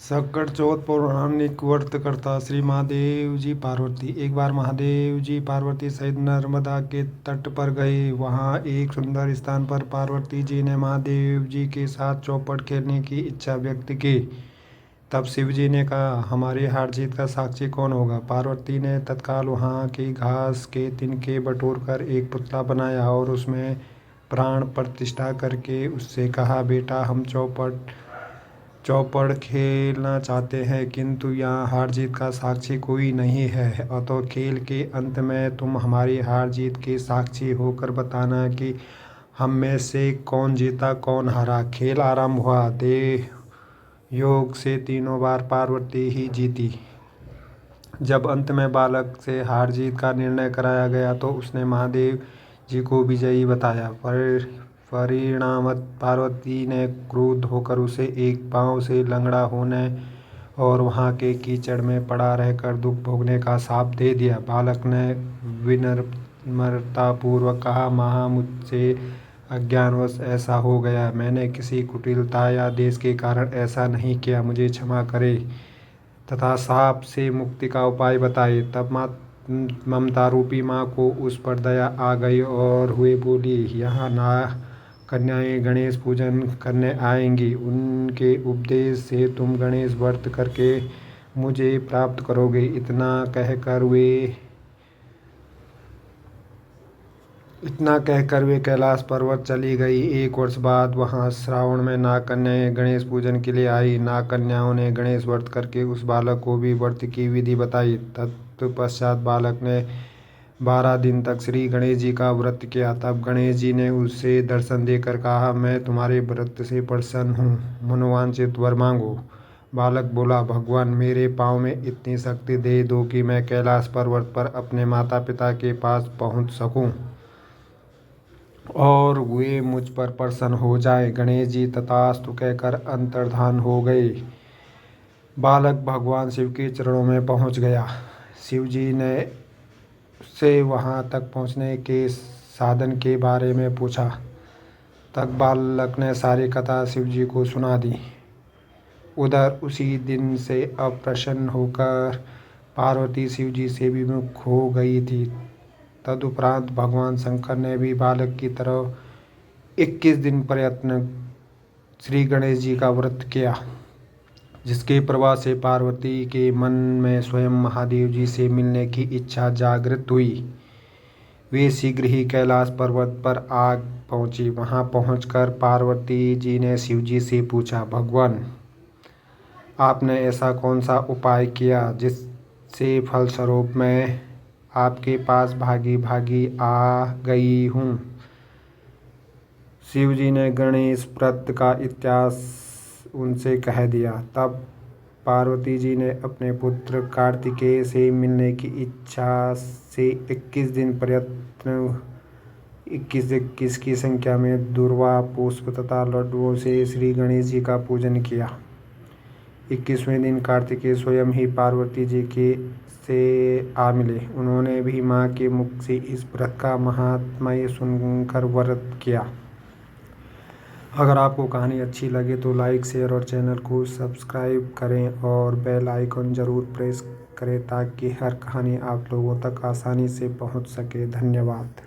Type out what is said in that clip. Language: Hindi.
संकट चौथ पौराणिक व्रत करता श्री महादेव जी पार्वती। एक बार महादेव जी पार्वती सहित नर्मदा के तट पर गए। वहां एक सुंदर स्थान पर पार्वती जी ने महादेव जी के साथ चौपड़ खेलने की इच्छा व्यक्त की। तब शिव जी ने कहा, हमारी हार जीत का साक्षी कौन होगा। पार्वती ने तत्काल वहां की घास के तिनके बटोर कर एक पुतला बनाया और उसमें प्राण प्रतिष्ठा करके उससे कहा, बेटा हम चौपड़ खेलना चाहते हैं, किंतु यहाँ हार जीत का साक्षी कोई नहीं है। अतः खेल के अंत में तुम हमारी हार जीत के साक्षी होकर बताना कि हम में से कौन जीता कौन हारा। खेल आरंभ हुआ। देव योग से तीनों बार पार्वती ही जीती। जब अंत में बालक से हार जीत का निर्णय कराया गया तो उसने महादेव जी को विजयी बताया। परिणामत पार्वती ने क्रुद्ध होकर उसे एक पांव से लंगड़ा होने और वहां के कीचड़ में पड़ा रहकर दुख भोगने का शाप दे दिया। बालक ने विनम्रतापूर्वक कहा, माँ मुझसे अज्ञानवश ऐसा हो गया। मैंने किसी कुटिलता या देश के कारण ऐसा नहीं किया, मुझे क्षमा करे तथा शाप से मुक्ति का उपाय बताए। तब ममता रूपी माँ को उस पर दया आ गई और हुए बोली, यहाँ ना कन्याएं गणेश पूजन करने आएंगी, उनके उपदेश से तुम गणेश व्रत करके मुझे प्राप्त करोगे। इतना कहकर वे कैलाश पर्वत चली गई। एक वर्ष बाद वहां श्रावण में नाग कन्याएं गणेश पूजन के लिए आई। नाग कन्याओं ने गणेश व्रत करके उस बालक को भी व्रत की विधि बताई। तत्पश्चात बालक ने 12 दिन तक श्री गणेश जी का व्रत किया। तब गणेश जी ने उसे दर्शन देकर कहा, मैं तुम्हारे व्रत से प्रसन्न हूँ, मनोवांछित वर मांगो। बालक बोला, भगवान मेरे पाँव में इतनी शक्ति दे दो कि मैं कैलाश पर्वत पर अपने माता पिता के पास पहुँच सकूँ और वे मुझ पर प्रसन्न हो जाएं। गणेश जी तथास्तु कहकर अंतर्धान हो गए। बालक भगवान शिव के चरणों में पहुंच गया। शिव जी ने से वहां तक पहुंचने के साधन के बारे में पूछा। तब बालक ने सारी कथा शिव जी को सुना दी। उधर उसी दिन से अप्रसन्न होकर पार्वती शिव जी से विमुख हो गई थी। तदुपरांत भगवान शंकर ने भी बालक की तरह 21 दिन प्रयत्न श्री गणेश जी का व्रत किया, जिसके प्रभाव से पार्वती के मन में स्वयं महादेव जी से मिलने की इच्छा जागृत हुई। वे शीघ्र ही कैलाश पर्वत पर आ पहुंची। वहां पहुंचकर पार्वती जी ने शिव जी से पूछा, भगवान आपने ऐसा कौन सा उपाय किया जिससे फलस्वरूप मैं आपके पास भागी भागी आ गई हूँ। शिव जी ने गणेश व्रत का इतिहास उनसे कह दिया। तब पार्वती जी ने अपने पुत्र कार्तिकेय से मिलने की इच्छा से 21 दिन प्रयत्न 21 की संख्या में दुर्वा पुष्प तथा लड्डुओं से श्री गणेश जी का पूजन किया। 21वें दिन कार्तिकेय स्वयं ही पार्वती जी के से आ मिले। उन्होंने भी माँ के मुख से इस व्रत का महात्म्य सुनकर व्रत किया। अगर आपको कहानी अच्छी लगे तो लाइक शेयर और चैनल को सब्सक्राइब करें और बेल आइकन ज़रूर प्रेस करें ताकि हर कहानी आप लोगों तक आसानी से पहुंच सके। धन्यवाद।